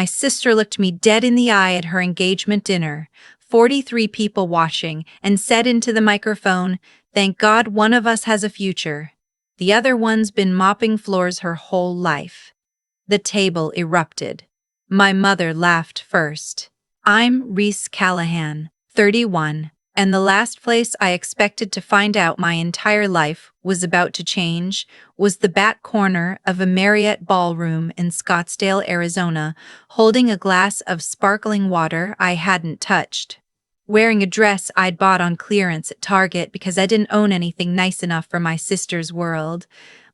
My sister looked me dead in the eye at her engagement dinner, 43 people watching, and said into the microphone, "Thank God one of us has a future. The other one's been mopping floors her whole life." The table erupted. My mother laughed first. "I'm Reese Callahan, 31, and the last place I expected to find out my entire life was about to change was the back corner of a Marriott ballroom in Scottsdale, Arizona, holding a glass of sparkling water I hadn't touched. Wearing a dress I'd bought on clearance at Target because I didn't own anything nice enough for my sister's world.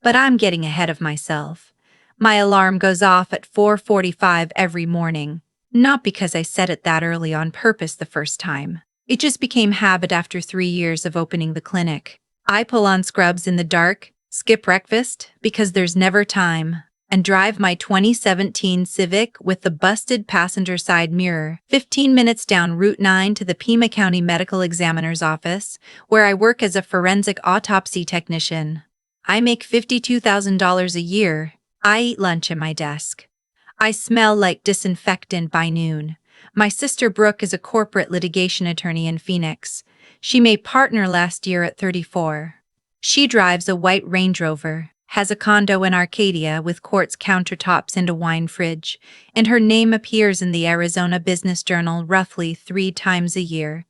But I'm getting ahead of myself. My alarm goes off at 4:45 every morning, not because I set it that early on purpose the first time. It just became habit after 3 years of opening the clinic. I pull on scrubs in the dark, skip breakfast because there's never time, and drive my 2017 Civic with the busted passenger side mirror 15 minutes down Route 9 to the Pima County Medical Examiner's office, where I work as a forensic autopsy technician. I make $52,000 a year. I eat lunch at my desk. I smell like disinfectant by noon. My sister Brooke is a corporate litigation attorney in Phoenix. She made partner last year at 34. She drives a white Range Rover, has a condo in Arcadia with quartz countertops and a wine fridge, and her name appears in the Arizona Business Journal roughly 3 times a year.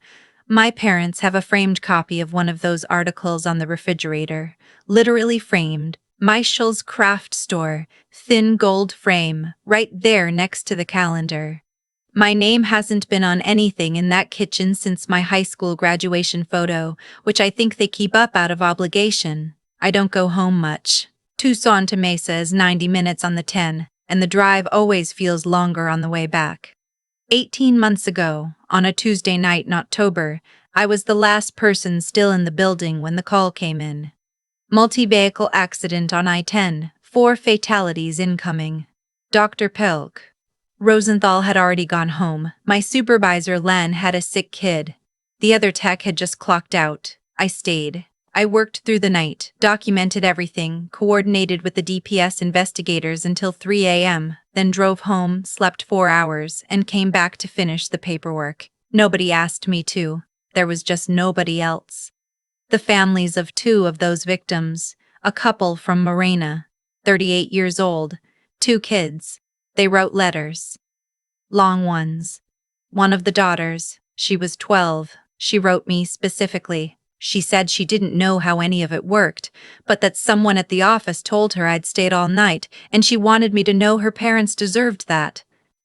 My parents have a framed copy of one of those articles on the refrigerator, literally framed. Michel's Craft Store, thin gold frame, right there next to the calendar. My name hasn't been on anything in that kitchen since my high school graduation photo, which I think they keep up out of obligation. I don't go home much. Tucson to Mesa is 90 minutes on the 10, and the drive always feels longer on the way back. 18 months ago, on a Tuesday night in October, I was the last person still in the building when the call came in. Multi-vehicle accident on I-10, 4 fatalities incoming. Dr. Pelk. Rosenthal had already gone home. My supervisor, Len, had a sick kid. The other tech had just clocked out. I stayed. I worked through the night, documented everything, coordinated with the DPS investigators until 3 a.m., then drove home, slept 4 hours, and came back to finish the paperwork. Nobody asked me to. There was just nobody else. The families of 2 of those victims, a couple from Morena, 38 years old, 2 kids. They wrote letters. Long ones. One of the daughters, she was 12, she wrote me specifically. She said she didn't know how any of it worked, but that someone at the office told her I'd stayed all night, and she wanted me to know her parents deserved that.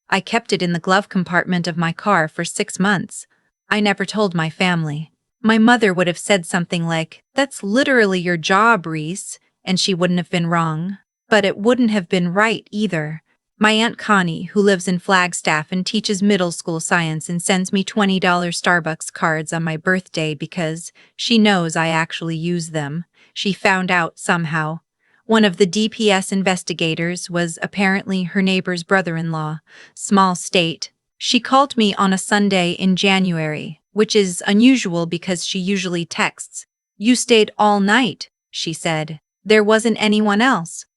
I kept it in the glove compartment of my car for 6 months. I never told my family. My mother would have said something like, "That's literally your job, Reese," and she wouldn't have been wrong. But it wouldn't have been right either. My Aunt Connie, who lives in Flagstaff and teaches middle school science and sends me $20 Starbucks cards on my birthday because she knows I actually use them. She found out somehow. One of the DPS investigators was apparently her neighbor's brother-in-law. Small state. She called me on a Sunday in January, which is unusual because she usually texts. "You stayed all night," she said. "There wasn't anyone else."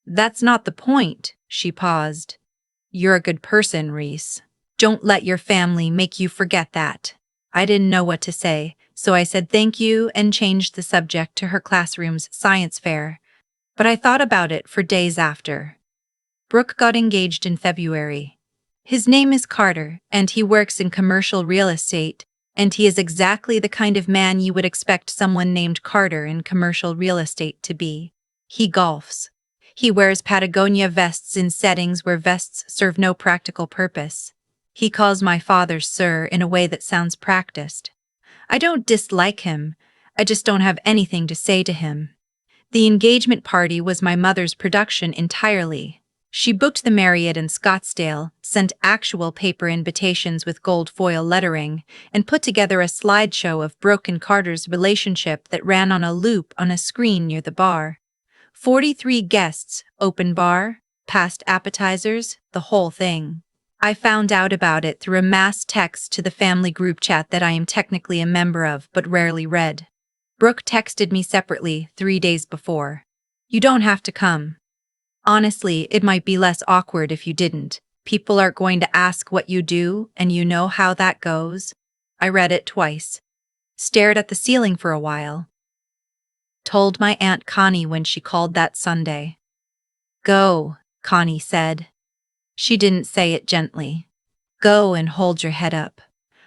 "That's not the point," she paused. "You're a good person, Reese. Don't let your family make you forget that." I didn't know what to say, so I said thank you and changed the subject to her classroom's science fair. But I thought about it for days after. Brooke got engaged in February. His name is Carter, and he works in commercial real estate, and he is exactly the kind of man you would expect someone named Carter in commercial real estate to be. He golfs. He wears Patagonia vests in settings where vests serve no practical purpose. He calls my father sir in a way that sounds practiced. I don't dislike him, I just don't have anything to say to him. The engagement party was my mother's production entirely. She booked the Marriott in Scottsdale, sent actual paper invitations with gold foil lettering, and put together a slideshow of Brooke and Carter's relationship that ran on a loop on a screen near the bar. 43 guests, open bar, past appetizers, the whole thing. I found out about it through a mass text to the family group chat that I am technically a member of but rarely read. Brooke texted me separately 3 days before. "You don't have to come. Honestly, it might be less awkward if you didn't. People are going to ask what you do, and you know how that goes. I read it twice, stared at the ceiling for a while. Told my Aunt Connie when she called that Sunday. Go, Connie said. She didn't say it gently. Go and hold your head up.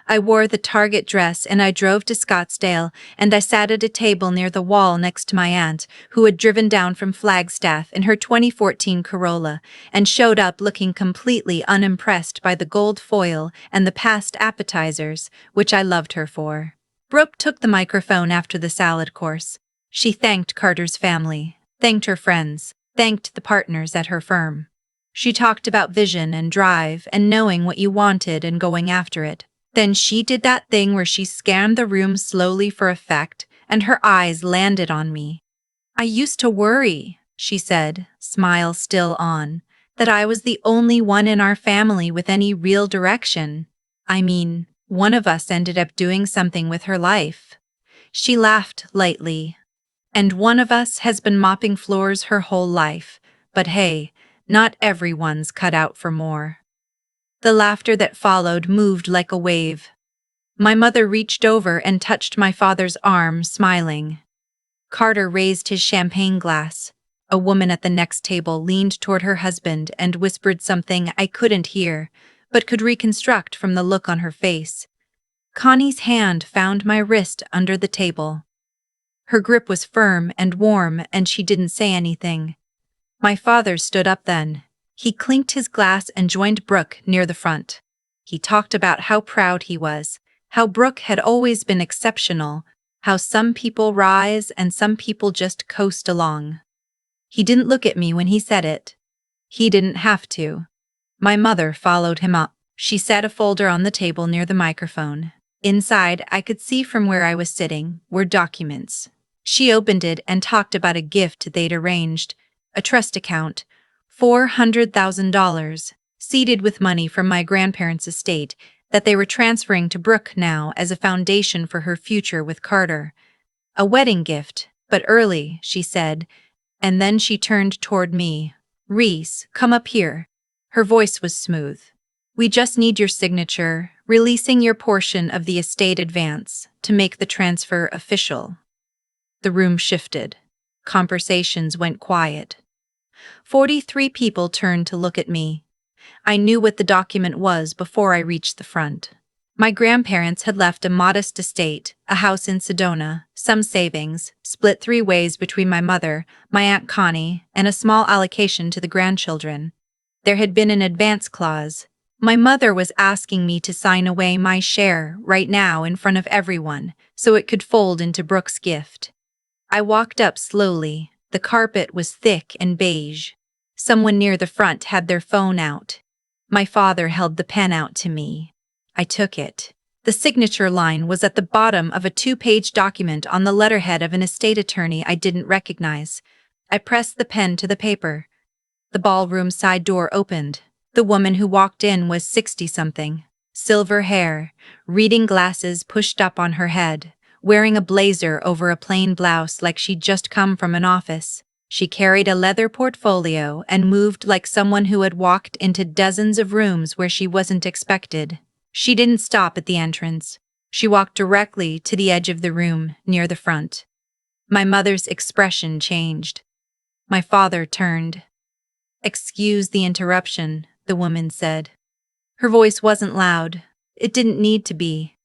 I wore the Target dress and I drove to Scottsdale, and I sat at a table near the wall next to my aunt, who had driven down from Flagstaff in her 2014 Corolla and showed up looking completely unimpressed by the gold foil and the past appetizers, which I loved her for. Brooke took the microphone after the salad course. She thanked Carter's family, thanked her friends, thanked the partners at her firm. She talked about vision and drive and knowing what you wanted and going after it. Then she did that thing where she scanned the room slowly for effect, and her eyes landed on me. I used to worry, she said, smile still on, that I was the only one in our family with any real direction. I mean, one of us ended up doing something with her life. She laughed lightly. And one of us has been mopping floors her whole life, but hey, not everyone's cut out for more. The laughter that followed moved like a wave. My mother reached over and touched my father's arm, smiling. Carter raised his champagne glass. A woman at the next table leaned toward her husband and whispered something I couldn't hear, but could reconstruct from the look on her face. Connie's hand found my wrist under the table. Her grip was firm and warm, and she didn't say anything. My father stood up then. He clinked his glass and joined Brooke near the front. He talked about how proud he was, how Brooke had always been exceptional, how some people rise and some people just coast along. He didn't look at me when he said it. He didn't have to. My mother followed him up. She set a folder on the table near the microphone. Inside, I could see from where I was sitting, were documents. She opened it and talked about a gift they'd arranged, a trust account, $400,000, seeded with money from my grandparents' estate that they were transferring to Brooke now as a foundation for her future with Carter. A wedding gift, but early, she said, and then she turned toward me. Reese, come up here. Her voice was smooth. We just need your signature, releasing your portion of the estate advance to make the transfer official. The room shifted. Conversations went quiet. 43 people turned to look at me. I knew what the document was before I reached the front. My grandparents had left a modest estate, a house in Sedona, some savings, split 3 ways between my mother, my Aunt Connie, and a small allocation to the grandchildren. There had been an advance clause. My mother was asking me to sign away my share right now in front of everyone, so it could fold into Brooke's gift. I walked up slowly. The carpet was thick and beige. Someone near the front had their phone out. My father held the pen out to me. I took it. The signature line was at the bottom of a 2-page document on the letterhead of an estate attorney I didn't recognize. I pressed the pen to the paper. The ballroom side door opened. The woman who walked in was 60-something. Silver hair, reading glasses pushed up on her head, wearing a blazer over a plain blouse like she'd just come from an office. She carried a leather portfolio and moved like someone who had walked into dozens of rooms where she wasn't expected. She didn't stop at the entrance. She walked directly to the edge of the room, near the front. My mother's expression changed. My father turned. "Excuse the interruption," the woman said. Her voice wasn't loud. It didn't need to be.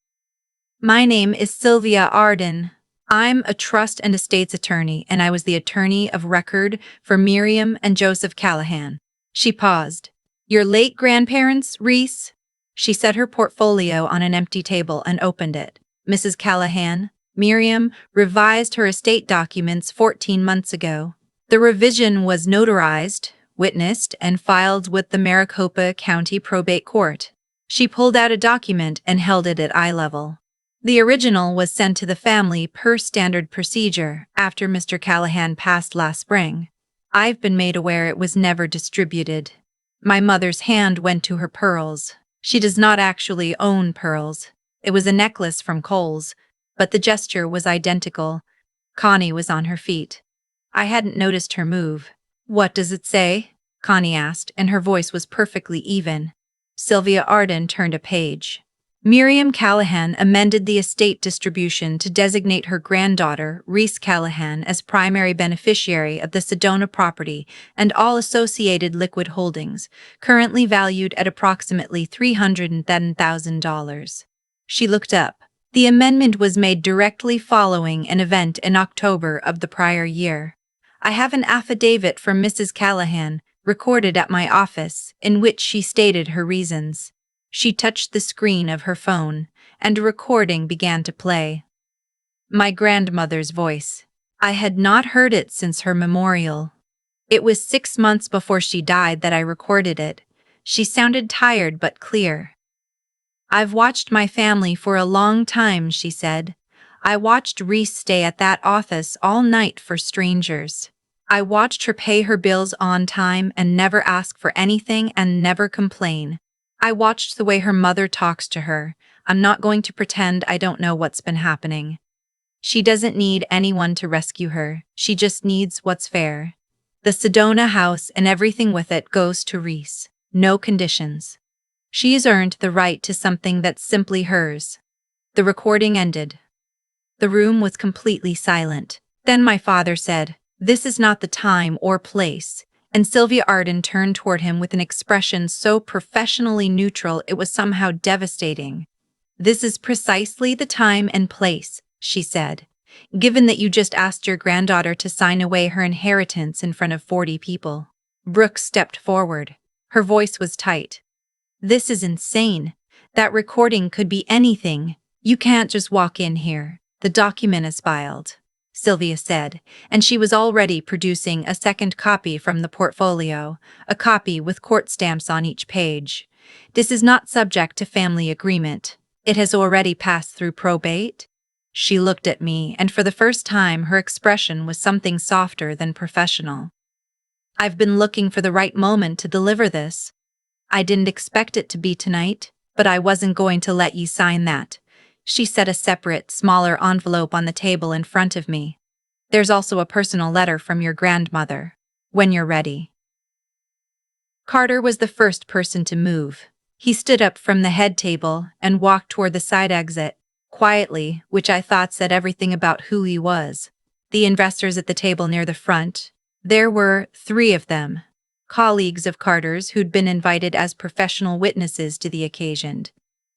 "My name is Sylvia Arden. I'm a trust and estates attorney, and I was the attorney of record for Miriam and Joseph Callahan." She paused. "Your late grandparents, Reese?" She set her portfolio on an empty table and opened it. "Mrs. Callahan, Miriam, revised her estate documents 14 months ago. The revision was notarized, witnessed, and filed with the Maricopa County Probate Court." She pulled out a document and held it at eye level. "The original was sent to the family per standard procedure after Mr. Callahan passed last spring. I've been made aware it was never distributed." My mother's hand went to her pearls. She does not actually own pearls. It was a necklace from Kohl's, but the gesture was identical. Connie was on her feet. I hadn't noticed her move. "What does it say?" Connie asked, and her voice was perfectly even. Sylvia Arden turned a page. Miriam Callahan amended the estate distribution to designate her granddaughter, Reese Callahan, as primary beneficiary of the Sedona property and all associated liquid holdings, currently valued at approximately $310,000. She looked up. The amendment was made directly following an event in October of the prior year. I have an affidavit from Mrs. Callahan, recorded at my office, in which she stated her reasons. She touched the screen of her phone, and a recording began to play. My grandmother's voice. I had not heard it since her memorial. It was 6 months before she died that I recorded it. She sounded tired but clear. I've watched my family for a long time, she said. I watched Reese stay at that office all night for strangers. I watched her pay her bills on time and never ask for anything and never complain. I watched the way her mother talks to her. I'm not going to pretend I don't know what's been happening. She doesn't need anyone to rescue her. She just needs what's fair. The Sedona house and everything with it goes to Reese. No conditions. She's earned the right to something that's simply hers. The recording ended. The room was completely silent. Then my father said, "This is not the time or place," and Sylvia Arden turned toward him with an expression so professionally neutral it was somehow devastating. "This is precisely the time and place," she said, "given that you just asked your granddaughter to sign away her inheritance in front of 40 people. Brooke stepped forward. Her voice was tight. "This is insane. That recording could be anything. You can't just walk in here. The document is filed," Sylvia said, and she was already producing a second copy from the portfolio, a copy with court stamps on each page. "This is not subject to family agreement. It has already passed through probate." She looked at me, and for the first time her expression was something softer than professional. "I've been looking for the right moment to deliver this. I didn't expect it to be tonight, but I wasn't going to let you sign that." She set a separate, smaller envelope on the table in front of me. "There's also a personal letter from your grandmother. When you're ready." Carter was the first person to move. He stood up from the head table and walked toward the side exit, quietly, which I thought said everything about who he was. The investors at the table near the front, there were 3 of them, colleagues of Carter's who'd been invited as professional witnesses to the occasion,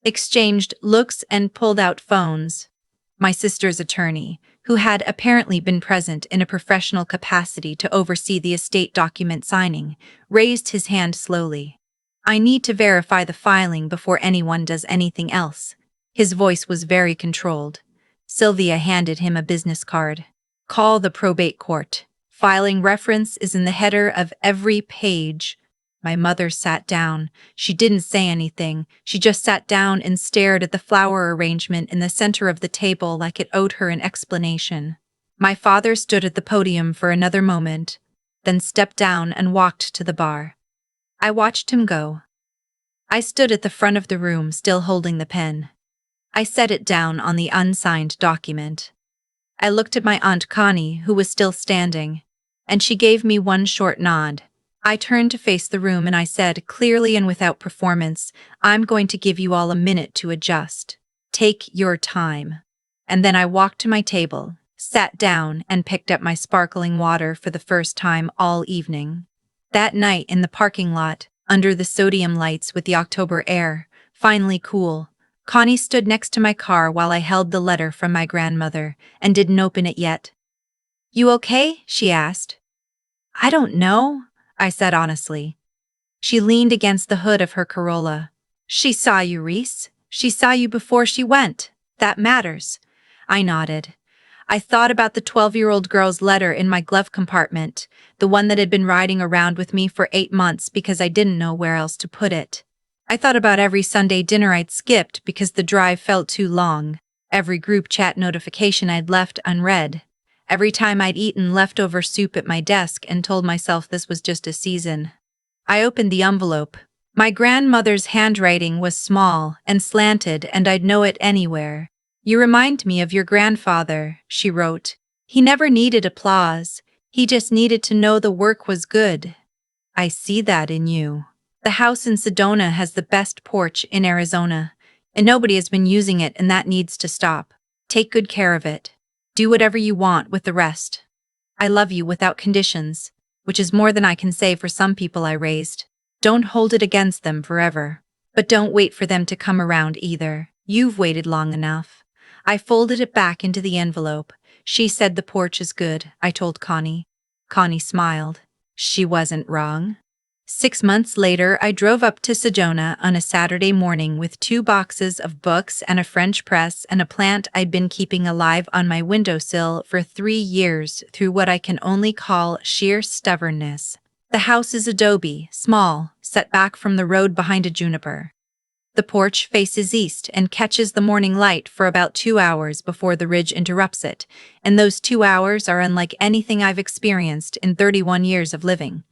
exchanged looks and pulled out phones. My sister's attorney, who had apparently been present in a professional capacity to oversee the estate document signing, raised his hand slowly. "I need to verify the filing before anyone does anything else." His voice was very controlled. Sylvia handed him a business card. "Call the probate court. Filing reference is in the header of every page." My mother sat down. She didn't say anything. She just sat down and stared at the flower arrangement in the center of the table like it owed her an explanation. My father stood at the podium for another moment, then stepped down and walked to the bar. I watched him go. I stood at the front of the room, still holding the pen. I set it down on the unsigned document. I looked at my Aunt Connie, who was still standing, and she gave me one short nod. I turned to face the room and I said, clearly and without performance, "I'm going to give you all a minute to adjust. Take your time." And then I walked to my table, sat down, and picked up my sparkling water for the first time all evening. That night in the parking lot, under the sodium lights with the October air, finally cool, Connie stood next to my car while I held the letter from my grandmother and didn't open it yet. "You okay?" she asked. "I don't know," I said honestly. She leaned against the hood of her Corolla. "She saw you, Reese. She saw you before she went. That matters." I nodded. I thought about the 12-year-old girl's letter in my glove compartment, the one that had been riding around with me for 8 months because I didn't know where else to put it. I thought about every Sunday dinner I'd skipped because the drive felt too long, every group chat notification I'd left unread, every time I'd eaten leftover soup at my desk and told myself this was just a season. I opened the envelope. My grandmother's handwriting was small and slanted, and I'd know it anywhere. "You remind me of your grandfather," she wrote. "He never needed applause. He just needed to know the work was good." I see that in you. The house in Sedona has the best porch in Arizona, and nobody has been using it, and that needs to stop. Take good care of it. Do whatever you want with the rest. I love you without conditions, which is more than I can say for some people I raised. Don't hold it against them forever. But don't wait for them to come around either. You've waited long enough. I folded it back into the envelope. She said the porch is good, I told Connie. Connie smiled. She wasn't wrong. 6 months later, I drove up to Sedona on a Saturday morning with 2 boxes of books and a French press and a plant I'd been keeping alive on my windowsill for 3 years through what I can only call sheer stubbornness. The house is adobe, small, set back from the road behind a juniper. The porch faces east and catches the morning light for about 2 hours before the ridge interrupts it, and those 2 hours are unlike anything I've experienced in 31 years of living.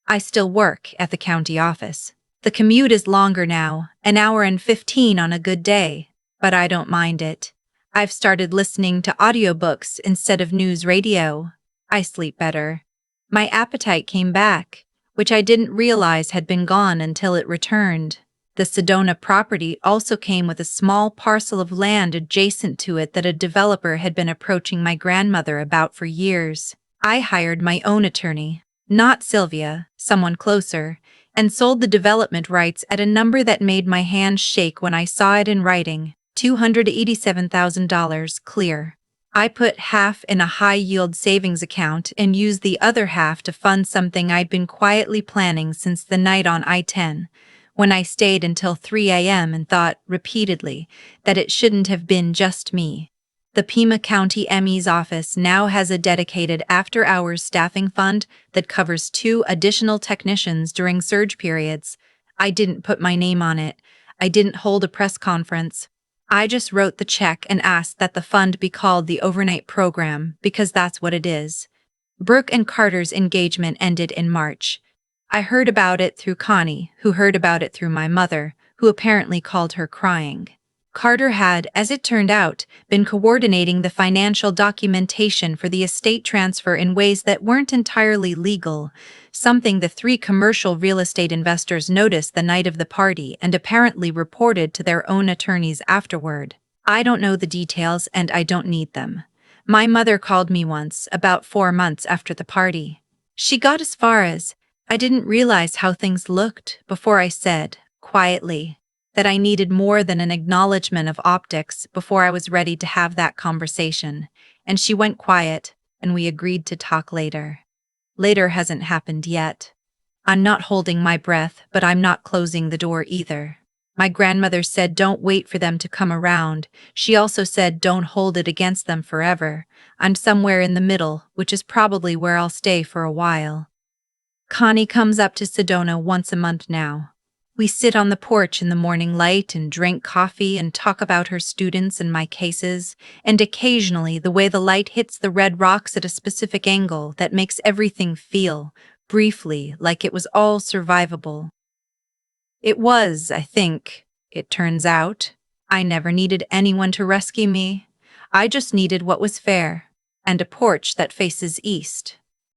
I still work at the county office. The commute is longer now, an hour and 15 on a good day, but I don't mind it. I've started listening to audiobooks instead of news radio. I sleep better. My appetite came back, which I didn't realize had been gone until it returned. The Sedona property also came with a small parcel of land adjacent to it that a developer had been approaching my grandmother about for years. I hired my own attorney, not Sylvia, someone closer, and sold the development rights at a number that made my hands shake when I saw it in writing, $287,000 clear. I put half in a high-yield savings account and used the other half to fund something I'd been quietly planning since the night on I-10, when I stayed until 3 a.m. and thought, repeatedly, that it shouldn't have been just me. The Pima County ME's office now has a dedicated after-hours staffing fund that covers 2 additional technicians during surge periods. I didn't put my name on it. I didn't hold a press conference. I just wrote the check and asked that the fund be called the Overnight Program because that's what it is. Brooke and Carter's engagement ended in March. I heard about it through Connie, who heard about it through my mother, who apparently called her crying. Carter had, as it turned out, been coordinating the financial documentation for the estate transfer in ways that weren't entirely legal, something the 3 commercial real estate investors noticed the night of the party and apparently reported to their own attorneys afterward. I don't know the details and I don't need them. My mother called me once, about 4 months after the party. She got as far as, I didn't realize how things looked before I said, quietly, that I needed more than an acknowledgement of optics before I was ready to have that conversation, and she went quiet, and we agreed to talk later. Later hasn't happened yet. I'm not holding my breath, but I'm not closing the door either. My grandmother said don't wait for them to come around. She also said don't hold it against them forever. I'm somewhere in the middle, which is probably where I'll stay for a while. Connie comes up to Sedona once a month now. We sit on the porch in the morning light and drink coffee and talk about her students and my cases, and occasionally the way the light hits the red rocks at a specific angle that makes everything feel, briefly, like it was all survivable. It was, I think, it turns out. I never needed anyone to rescue me. I just needed what was fair, and a porch that faces east.